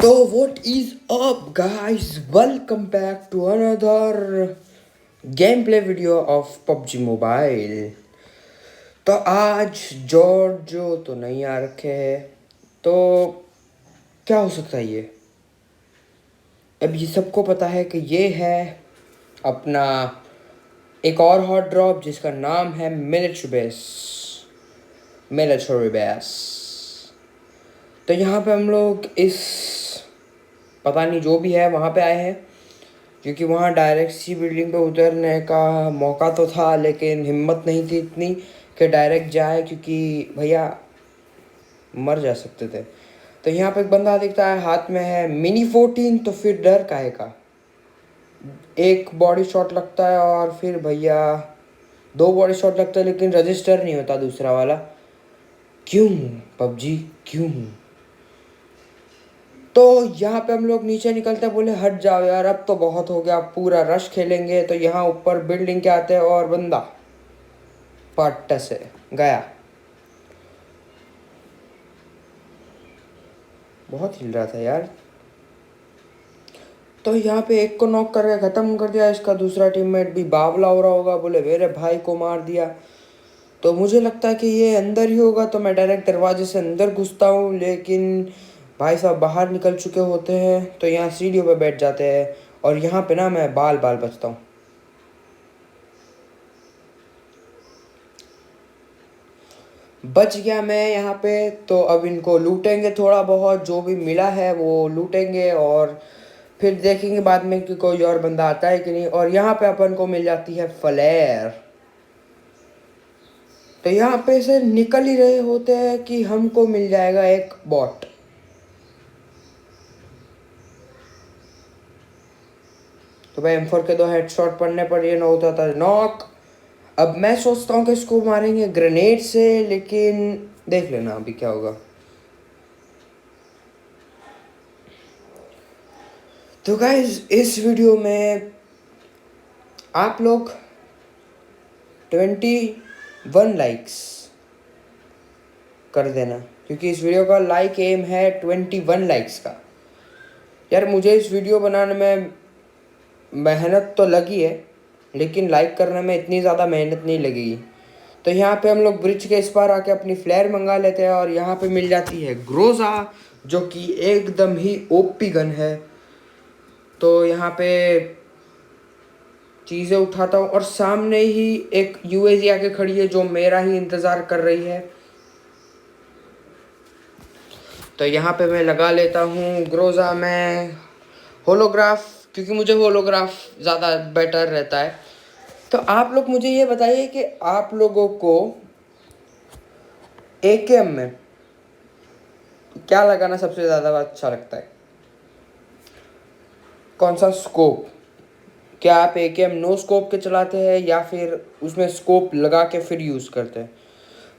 तो what is up guys, welcome back to another gameplay video of PUBG Mobile। तो आज जॉर्जो तो नहीं आ रखे है, तो क्या हो सकता है ये। अब ये सबको पता है कि ये है अपना एक और हॉट ड्रॉप जिसका नाम है मिलिट्री बेस। तो यहाँ पे हम लोग इस पता नहीं जो भी है वहाँ पे आए हैं, क्योंकि वहाँ डायरेक्ट सी बिल्डिंग पे उतरने का मौका तो था, लेकिन हिम्मत नहीं थी इतनी कि डायरेक्ट जाए, क्योंकि भैया मर जा सकते थे। तो यहाँ पे एक बंदा दिखता है, हाथ में है मिनी 14, तो फिर डर काहे का। एक बॉडी शॉट लगता है और फिर भैया दो बॉडी शॉट लगता है, लेकिन रजिस्टर नहीं होता दूसरा वाला। क्यों पबजी क्यों। तो यहाँ पे हम लोग नीचे निकलते हैं, बोले हट जाओ यार, अब तो बहुत हो गया, पूरा रश खेलेंगे। तो यहाँ ऊपर बिल्डिंग के आते हैं और बंदा पट्ट से गया। बहुत हिल रहा था यार। तो यहाँ पे एक को नॉक करके ख़त्म कर दिया। इसका दूसरा टीममेट भी बावला हो रहा होगा, बोले मेरे भाई को मार दिया। तो मुझे लगता है कि ये अंदर ही होगा, तो मैं डायरेक्ट दरवाजे से अंदर घुसता हूँ, लेकिन भाई साहब बाहर निकल चुके होते हैं। तो यहाँ सीढ़ियों पे बैठ जाते हैं और यहाँ पे ना मैं बाल बाल बचता हूँ। बच गया मैं यहाँ पे। तो अब इनको लूटेंगे, थोड़ा बहुत जो भी मिला है वो लूटेंगे और फिर देखेंगे बाद में कि कोई और बंदा आता है कि नहीं। और यहाँ पे अपन को मिल जाती है फ्लेयर। तो यहाँ पे से निकल ही रहे होते हैं कि हमको मिल जाएगा एक बॉट। तो भाई M4 के दो हेडशॉट पड़ने पर ये न होता था नॉक। अब मैं सोचता हूँ कि इसको मारेंगे ग्रेनेड से, लेकिन देख लेना अभी क्या होगा। तो गाइज इस वीडियो में आप लोग 21 लाइक्स कर देना, क्योंकि इस वीडियो का लाइक एम है 21 लाइक्स का। यार मुझे इस वीडियो बनाने में मेहनत तो लगी है, लेकिन लाइक करने में इतनी ज़्यादा मेहनत नहीं लगेगी। तो यहाँ पे हम लोग ब्रिज के इस पार आके अपनी फ्लेयर मंगा लेते हैं और यहाँ पे मिल जाती है ग्रोजा, जो कि एकदम ही ओपी गन है। तो यहाँ पे चीज़ें उठाता हूँ और सामने ही एक UAV आके खड़ी है जो मेरा ही इंतज़ार कर रही है। तो यहाँ पे मैं लगा लेता हूँ ग्रोजा में होलोग्राफ, क्योंकि मुझे होलोग्राफ ज़्यादा बेटर रहता है। तो आप लोग मुझे ये बताइए कि आप लोगों को AKM में क्या लगाना सबसे ज़्यादा अच्छा लगता है, कौन सा स्कोप। क्या आप AKM नो स्कोप के चलाते हैं या फिर उसमें स्कोप लगा के फिर यूज़ करते हैं।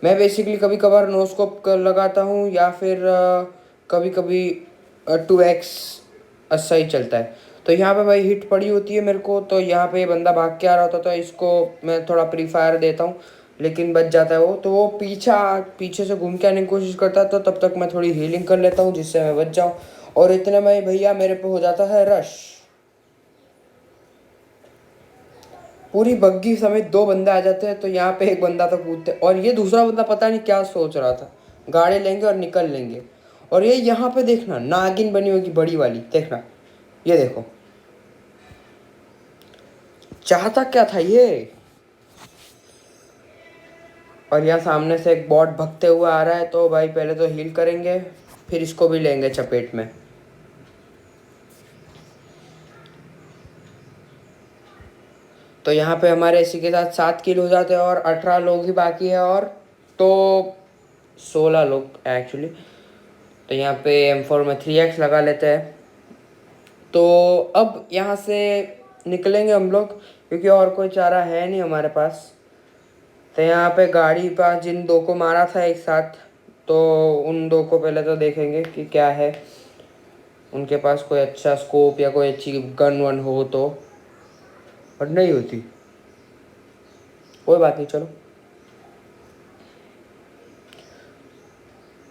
मैं बेसिकली कभी कभार नो स्कोप लगाता हूँ, या फिर कभी कभी 2x अच्छा ही चलता है। तो यहाँ पे भाई हिट पड़ी होती है मेरे को, तो यहाँ पे बंदा भाग के आ रहा होता, तो इसको मैं थोड़ा प्री फायर देता हूँ, लेकिन बच जाता है वो। तो वो पीछे से घूम के आने की कोशिश करता है, तो तब तक मैं थोड़ी हीलिंग कर लेता हूँ जिससे मैं बच जाऊँ। और इतने में भैया मेरे पे हो जाता है रश। पूरी बग्गी समेत दो बंदे आ जाते हैं। तो यहाँ पे एक बंदा तो कूदते, और ये दूसरा बंदा पता नहीं क्या सोच रहा था, गाड़ी लेंगे और निकल लेंगे। और ये यहाँ पे देखना नागिन बनी होगी बड़ी वाली, देखना ये देखो चाहता क्या था ये। और यहाँ सामने से एक बॉट भगते हुए आ रहा है, तो भाई पहले तो हील करेंगे, फिर इसको भी लेंगे चपेट में। तो यहाँ पे हमारे इसी के साथ 7 किल हो जाते हैं और 18 लोग ही बाकी है, और तो 16 लोग एक्चुअली। तो यहाँ पे M4 में 3x लगा लेते हैं। तो अब यहाँ से निकलेंगे हम लोग, क्योंकि और कोई चारा है नहीं हमारे पास। तो यहाँ पे गाड़ी पास जिन दो को मारा था एक साथ, तो उन दो को पहले तो देखेंगे कि क्या है उनके पास, कोई अच्छा स्कोप या कोई अच्छी गन वन हो तो। और नहीं होती कोई बात नहीं, चलो।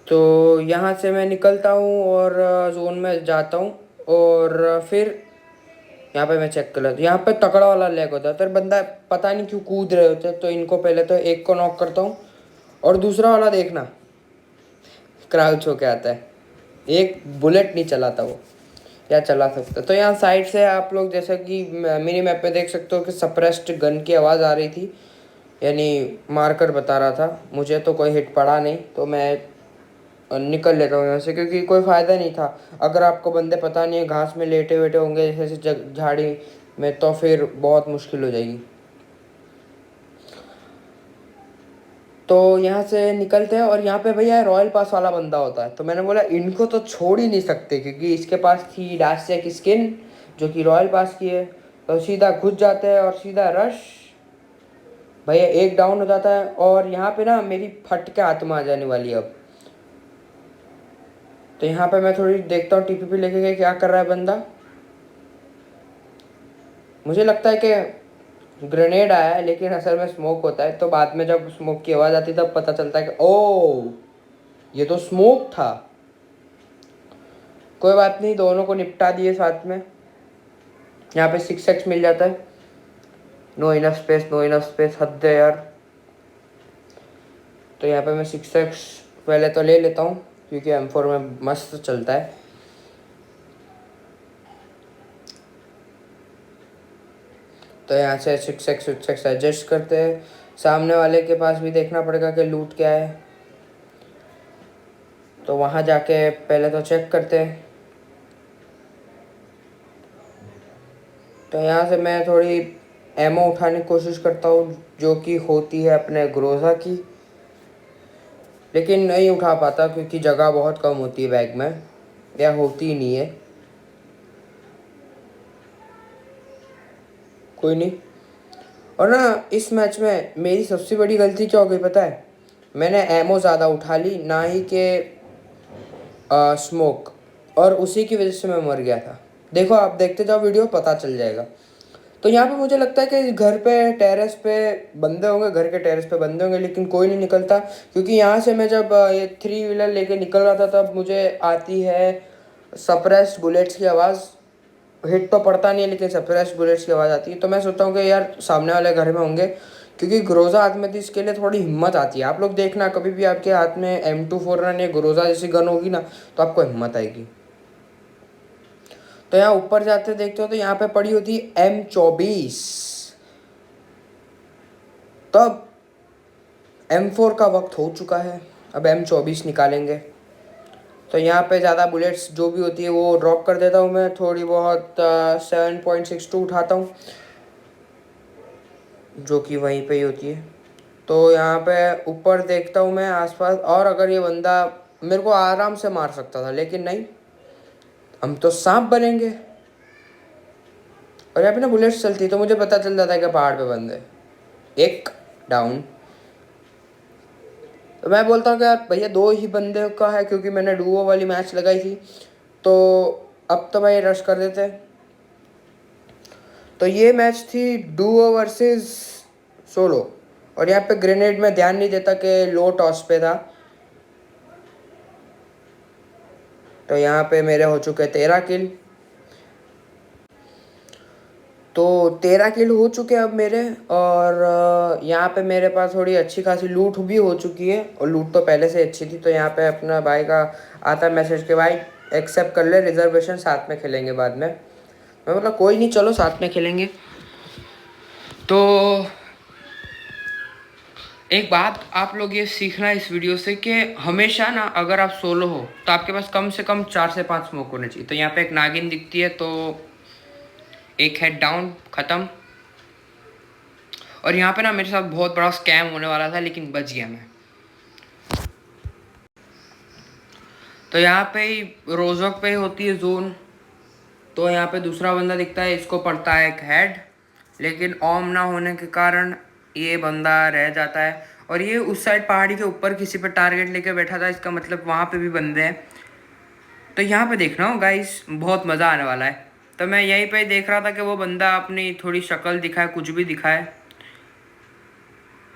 तो यहाँ से मैं निकलता हूँ और जोन में जाता हूँ, और फिर यहाँ पे मैं चेक कर लेता हूँ। यहाँ पे तकड़ा वाला लैग होता है, तो बंदा पता नहीं क्यों कूद रहे होते हैं। तो इनको पहले तो एक को नॉक करता हूँ, और दूसरा वाला देखना क्राउच होके आता है, एक बुलेट नहीं चलाता वो, या चला सकता। तो यहाँ साइड से आप लोग जैसा कि मिनी मैप में देख सकते हो कि सप्रेस्ड गन की आवाज़ आ रही थी, यानी मार्कर बता रहा था। मुझे तो कोई हिट पड़ा नहीं, तो मैं निकल लेता हूँ यहाँ से, क्योंकि कोई फ़ायदा नहीं था। अगर आपको बंदे पता नहीं है घास में लेटे वेटे होंगे जैसे झाड़ी में, तो फिर बहुत मुश्किल हो जाएगी। तो यहाँ से निकलते हैं, और यहाँ पे भैया रॉयल पास वाला बंदा होता है। तो मैंने बोला इनको तो छोड़ ही नहीं सकते, क्योंकि इसके पास थी डैश चेक स्किन जो कि रॉयल पास की है। तो सीधा घुस जाते हैं और सीधा रश। भैया एक डाउन हो जाता है, और यहाँ पे ना मेरी फट के आत्मा आ जाने वाली है अब। तो यहाँ पे मैं थोड़ी देखता हूँ टीपीपी लेके गए क्या कर रहा है बंदा। मुझे लगता है कि ग्रेनेड आया है, लेकिन असल में स्मोक होता है। तो बाद में जब स्मोक की आवाज़ आती है तब पता चलता है कि ओ ये तो स्मोक था। कोई बात नहीं, दोनों को निपटा दिए साथ में। यहाँ पे 6x मिल जाता है। No enough space, no enough space, हद है यार। तो यहाँ पे मैं 6x पहले तो ले लेता हूँ, क्योंकि M4 में मस्त चलता है। तो यहाँ से 6x एडजस्ट करते हैं। सामने वाले के पास भी देखना पड़ेगा कि लूट क्या है, तो वहाँ जाके पहले तो चेक करते हैं। तो यहाँ से मैं थोड़ी एमो उठाने की कोशिश करता हूँ, जो कि होती है अपने ग्रोजा की, लेकिन नहीं उठा पाता क्योंकि जगह बहुत कम होती है बैग में, या होती ही नहीं है। कोई नहीं। और ना इस मैच में मेरी सबसे बड़ी गलती क्या हो गई पता है? मैंने एमो ज़्यादा उठा ली, ना ही के स्मोक, और उसी की वजह से मैं मर गया था। देखो आप देखते जाओ वीडियो, पता चल जाएगा। तो यहाँ पे मुझे लगता है कि घर पे टेरेस पे बंदे होंगे, घर के टेरेस पे बंदे होंगे, लेकिन कोई नहीं निकलता। क्योंकि यहाँ से मैं जब ये 3 व्हीलर लेके निकल रहा था, तब मुझे आती है सप्रेस्ड बुलेट्स की आवाज़। हिट तो पड़ता नहीं है, लेकिन सप्रेस्ड बुलेट्स की आवाज़ आती है। तो मैं सोचता हूँ कि यार सामने वाले घर में होंगे, क्योंकि ग्रोजा हाथ में थी, इसके लिए थोड़ी हिम्मत आती है। आप लोग देखना, कभी भी आपके हाथ में M249 या ग्रोजा जैसी गन होगी ना, तो आपको हिम्मत आएगी। तो यहाँ ऊपर जाते देखते हो तो यहाँ पे पड़ी होती है M24। तब M4 का वक्त हो चुका है, अब M24 निकालेंगे। तो यहाँ पे ज़्यादा बुलेट्स जो भी होती है वो ड्रॉप कर देता हूँ मैं, थोड़ी बहुत 7.62 उठाता हूँ, जो कि वहीं पे ही होती है। तो यहाँ पे ऊपर देखता हूँ मैं आसपास, और अगर ये बंदा मेरे को आराम से मार सकता था, लेकिन नहीं, हम तो सांप बनेंगे। और यहाँ पे ना बुलेट्स चलती, तो मुझे पता चल जाता है कि पहाड़ पे बंदे। एक डाउन। तो मैं बोलता हूँ कि यार भैया 2 ही बंदे का है, क्योंकि मैंने डुओ वाली मैच लगाई थी। तो अब तो भाई रश कर देते हैं। तो ये मैच थी डुओ वर्सेस सोलो, और यहाँ पे ग्रेनेड में ध्यान नहीं देता कि लो टॉस पे था। तो यहाँ पे मेरे हो चुके 13 किल। तो 13 किल हो चुके हैं अब मेरे, और यहाँ पे मेरे पास थोड़ी अच्छी खासी लूट भी हो चुकी है, और लूट तो पहले से अच्छी थी। तो यहाँ पे अपना भाई का आता मैसेज के भाई एक्सेप्ट कर ले रिजर्वेशन, साथ में खेलेंगे बाद में। मैं बोला कोई नहीं, चलो साथ में खेलेंगे। तो एक बात आप लोग ये सीखना इस वीडियो से कि हमेशा ना अगर आप सोलो हो तो आपके पास कम से कम 4 से 5 स्मोक होने चाहिए। तो यहाँ पे एक नागिन दिखती है, तो एक हेड डाउन, ख़त्म। और यहाँ पे ना मेरे साथ बहुत बड़ा स्कैम होने वाला था, लेकिन बच गया मैं। तो यहाँ पे ही रोजक पे होती है जोन। तो यहाँ पे दूसरा बंदा दिखता है, इसको पड़ता है एक हेड, लेकिन ऑम ना होने के कारण ये बंदा रह जाता है। और ये उस साइड पहाड़ी के ऊपर किसी पे टारगेट लेके बैठा था, इसका मतलब वहाँ पे भी बंदे हैं। तो यहाँ पे देखना हो गाइस, बहुत मज़ा आने वाला है। तो मैं यहीं पे देख रहा था कि वो बंदा अपनी थोड़ी शक्ल दिखाए, कुछ भी दिखाए,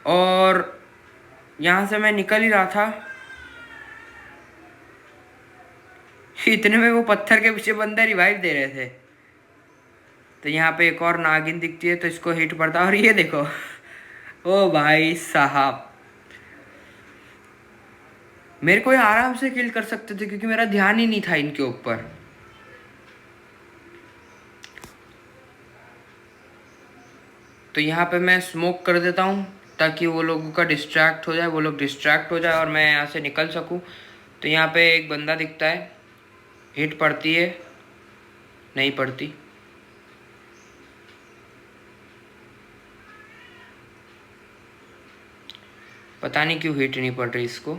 और यहाँ से मैं निकल ही रहा था। इतने में वो पत्थर के पीछे बंदे रिवाइव दे रहे थे। तो यहाँ पे एक और नागिन दिखती है तो इसको हिट पड़ता है, और ये देखो ओ भाई साहब, मेरे को ये आराम से किल कर सकते थे क्योंकि मेरा ध्यान ही नहीं था इनके ऊपर। तो यहाँ पे मैं स्मोक कर देता हूँ ताकि वो लोगों का डिस्ट्रैक्ट हो जाए, वो लोग डिस्ट्रैक्ट हो जाए और मैं यहाँ से निकल सकूँ। तो यहाँ पे एक बंदा दिखता है, हिट पड़ती है, नहीं पड़ती। पता नहीं क्यों हिट नहीं पड़ रही इसको।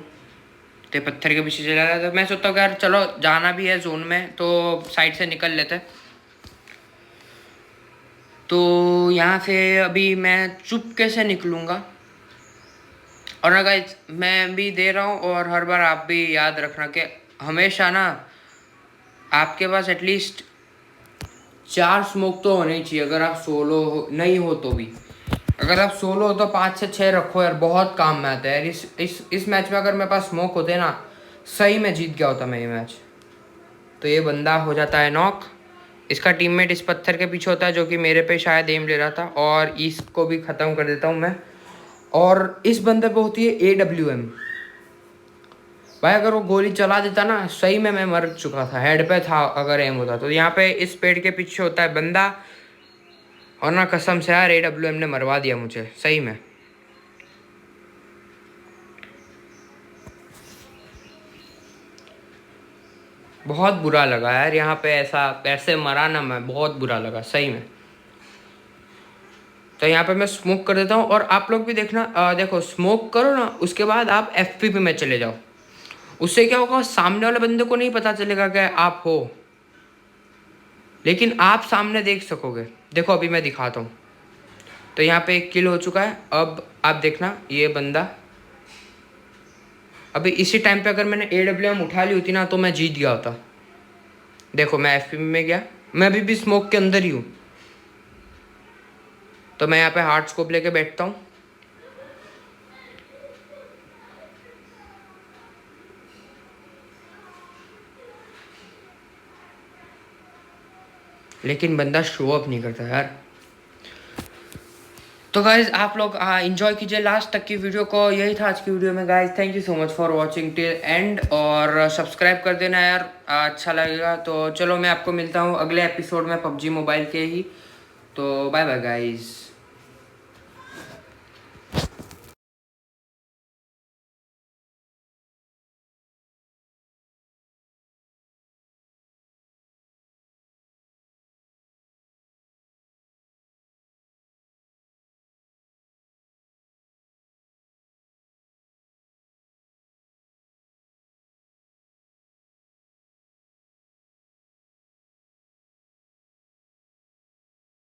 तो पत्थर के पीछे चला गया। तो मैं सोचता हूँ यार चलो जाना भी है जोन में तो साइड से निकल लेते हैं। तो यहाँ से अभी मैं चुपके से निकलूँगा। और ना गाइस मैं भी दे रहा हूँ और हर बार आप भी याद रखना कि हमेशा ना आपके पास एटलीस्ट 4 स्मोक तो होने ही चाहिए। अगर आप सोलो नहीं हो तो भी, अगर आप सोलो हो तो 5 से 6 रखो यार, बहुत काम में आता है यार। इस मैच में अगर मेरे पास स्मोक होते ना, सही में जीत गया होता मैं ये मैच। तो ये बंदा हो जाता है नॉक। इसका टीममेट इस पत्थर के पीछे होता है जो कि मेरे पे शायद एम ले रहा था, और इसको भी ख़त्म कर देता हूँ मैं। और इस बंदे पे होती है AWM। भाई अगर वो गोली चला देता ना, सही में मैं मर चुका था, हेड पे था अगर एम होता। तो यहाँ पे इस पेड़ के पीछे होता है बंदा, और ना कसम से यार AWM ने मरवा दिया मुझे सही में। बहुत बुरा लगा यार यहाँ पे, ऐसे मरा ना मैं, बहुत बुरा लगा सही में। तो यहाँ पे मैं स्मोक कर देता हूँ और आप लोग भी देखना, देखो स्मोक करो ना, उसके बाद आप FPP में चले जाओ। उससे क्या होगा, सामने वाले बंदे को नहीं पता चलेगा कि आप हो, लेकिन आप सामने देख सकोगे। देखो अभी मैं दिखाता हूँ। तो यहाँ पे एक किल हो चुका है। अब आप देखना ये बंदा, अभी इसी टाइम पे अगर मैंने AWM उठा ली होती ना तो मैं जीत गया होता। देखो मैं FPP में गया, मैं अभी भी स्मोक के अंदर ही हूँ। तो मैं यहाँ पे हार्ड स्कोप लेके बैठता हूँ। लेकिन बंदा शो अप नहीं करता यार। तो गाइज आप लोग एंजॉय कीजिए लास्ट तक की वीडियो को। यही था आज की वीडियो में guys. Thank you so much for watching till and, और सब्सक्राइब कर देना यार, अच्छा लगेगा। तो चलो मैं आपको मिलता हूँ अगले एपिसोड में PUBG मोबाइल के ही। तो बाय बाय गाइज।